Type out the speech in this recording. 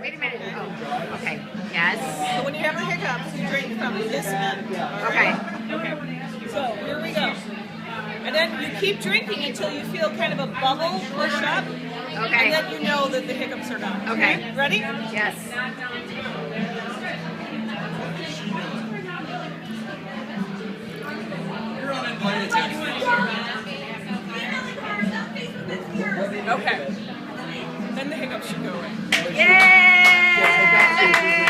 Wait a minute. Oh, okay. Yes. So when you have the hiccups, you drink from this end. Okay. Okay. So here we go. And then you keep drinking until you feel kind of a bubble push up. Okay. And then you know that the hiccups are gone. Okay. Ready? Yes. Okay. Then the hiccups should go away. Yay!